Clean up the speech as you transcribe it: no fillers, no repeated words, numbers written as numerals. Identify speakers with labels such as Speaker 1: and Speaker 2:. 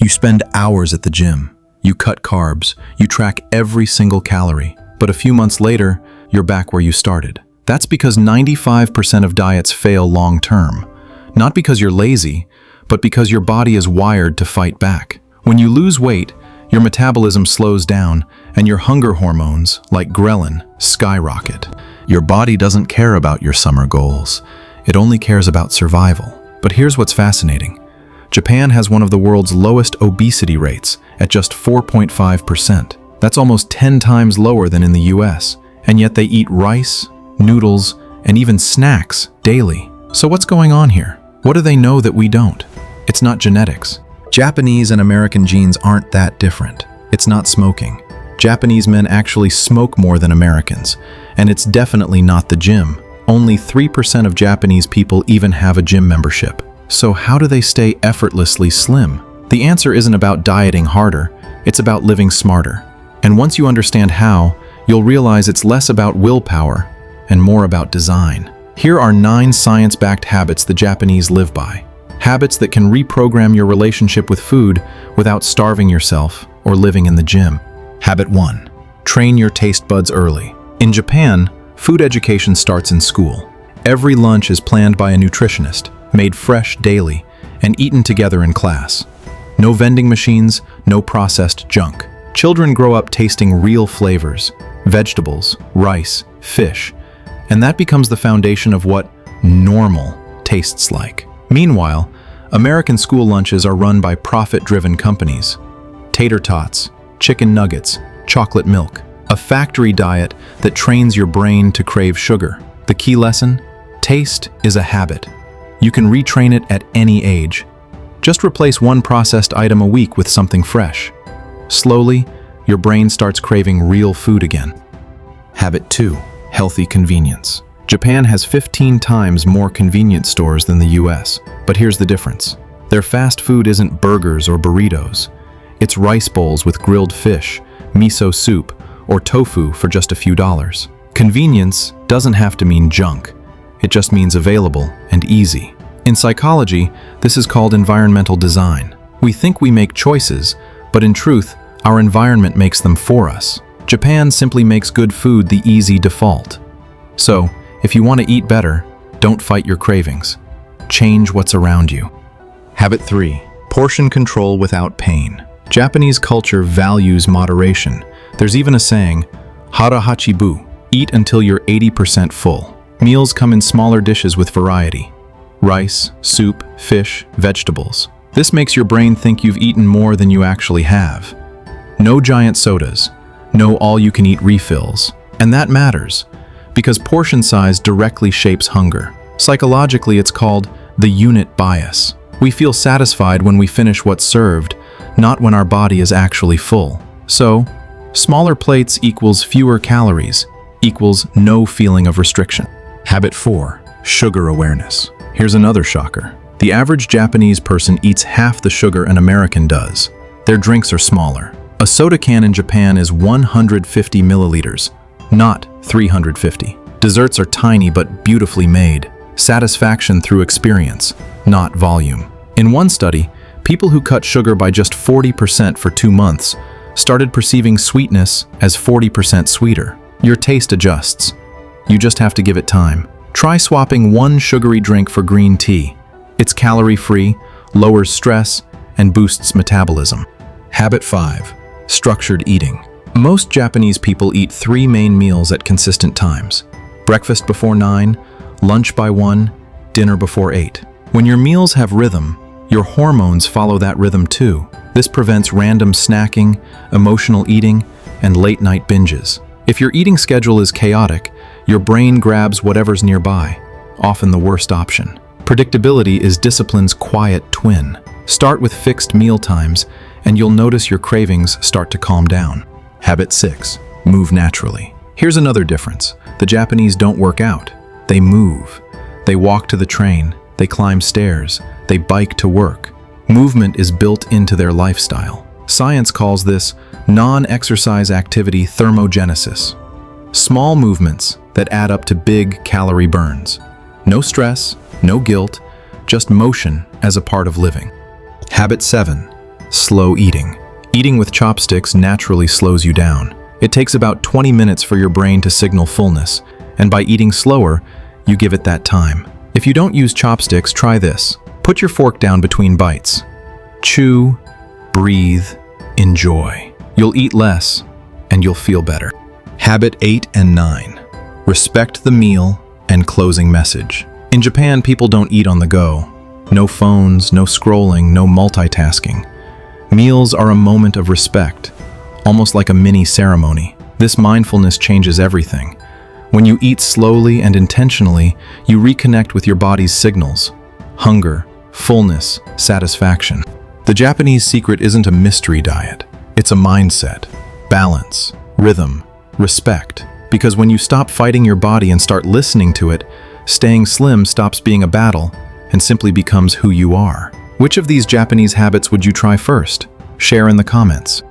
Speaker 1: You spend hours at the gym. You cut carbs. You track every single calorie. But a few months later, you're back where you started. That's because 95% of diets fail long-term. Not because you're lazy, but because your body is wired to fight back. When you lose weight, your metabolism slows down and your hunger hormones, like ghrelin, skyrocket. Your body doesn't care about your summer goals. It only cares about survival. But here's what's fascinating. Japan has one of the world's lowest obesity rates at just 4.5%. That's almost 10 times lower than in the US, and yet they eat rice, noodles, and even snacks daily. So what's going on here? What do they know that we don't? It's not genetics. Japanese and American genes aren't that different. It's not smoking. Japanese men actually smoke more than Americans, and it's definitely not the gym. Only 3% of Japanese people even have a gym membership. So how do they stay effortlessly slim? The answer isn't about dieting harder, it's about living smarter. And once you understand how, you'll realize it's less about willpower and more about design. Here are 9 science-backed habits the Japanese live by. Habits that can reprogram your relationship with food without starving yourself or living in the gym. Habit 1. Train your taste buds early. In Japan, food education starts in school. Every lunch is planned by a nutritionist, made fresh daily, and eaten together in class. No vending machines, no processed junk. Children grow up tasting real flavors, vegetables, rice, fish, and that becomes the foundation of what normal tastes like. Meanwhile, American school lunches are run by profit-driven companies. Tater tots, chicken nuggets, chocolate milk. A factory diet that trains your brain to crave sugar. The key lesson? Taste is a habit. You can retrain it at any age. Just replace one processed item a week with something fresh. Slowly, your brain starts craving real food again. Habit 2. Healthy convenience. Japan has 15 times more convenience stores than the US, but here's the difference. Their fast food isn't burgers or burritos. It's rice bowls with grilled fish, miso soup, or tofu for just a few dollars. Convenience doesn't have to mean junk. It just means available and easy. In psychology, this is called environmental design. We think we make choices, but in truth, our environment makes them for us. Japan simply makes good food the easy default. So, if you want to eat better, don't fight your cravings. Change what's around you. Habit 3. Portion control without pain. Japanese culture values moderation. There's even a saying, hara hachi, eat until you're 80% full. Meals come in smaller dishes with variety. Rice, soup, fish, vegetables. This makes your brain think you've eaten more than you actually have. No giant sodas. No all-you-can-eat refills. And that matters, because portion size directly shapes hunger. Psychologically, it's called the unit bias. We feel satisfied when we finish what's served, not when our body is actually full. So, smaller plates equals fewer calories, equals no feeling of restriction. Habit 4. Sugar awareness. Here's another shocker. The average Japanese person eats half the sugar an American does. Their drinks are smaller. A soda can in Japan is 150 milliliters, not 350. Desserts are tiny but beautifully made. Satisfaction through experience, not volume. In one study, people who cut sugar by just 40% for 2 months started perceiving sweetness as 40% sweeter. Your taste adjusts. You just have to give it time. Try swapping one sugary drink for green tea. It's calorie-free, lowers stress, and boosts metabolism. Habit 5. Structured eating. Most Japanese people eat 3 main meals at consistent times. Breakfast before 9, lunch by 1, dinner before 8. When your meals have rhythm, your hormones follow that rhythm too. This prevents random snacking, emotional eating, and late-night binges. If your eating schedule is chaotic, your brain grabs whatever's nearby, often the worst option. Predictability is discipline's quiet twin. Start with fixed meal times, and you'll notice your cravings start to calm down. Habit 6. Move naturally. Here's another difference. The Japanese don't work out. They move. They walk to the train. They climb stairs. They bike to work. Movement is built into their lifestyle. Science calls this non-exercise activity thermogenesis. Small movements that add up to big calorie burns. No stress, no guilt, just motion as a part of living. Habit 7. Slow eating. Eating with chopsticks naturally slows you down. It takes about 20 minutes for your brain to signal fullness, and by eating slower, you give it that time. If you don't use chopsticks, try this. Put your fork down between bites. Chew, breathe, enjoy. You'll eat less, and you'll feel better. Habit 8 and 9. Respect the meal and closing message. In Japan, people don't eat on the go. No phones, no scrolling, no multitasking. Meals are a moment of respect, almost like a mini ceremony. This mindfulness changes everything. When you eat slowly and intentionally, you reconnect with your body's signals: hunger, fullness, satisfaction. The Japanese secret isn't a mystery diet. It's a mindset, balance, rhythm, respect. Because when you stop fighting your body and start listening to it, staying slim stops being a battle and simply becomes who you are. Which of these Japanese habits would you try first? Share in the comments.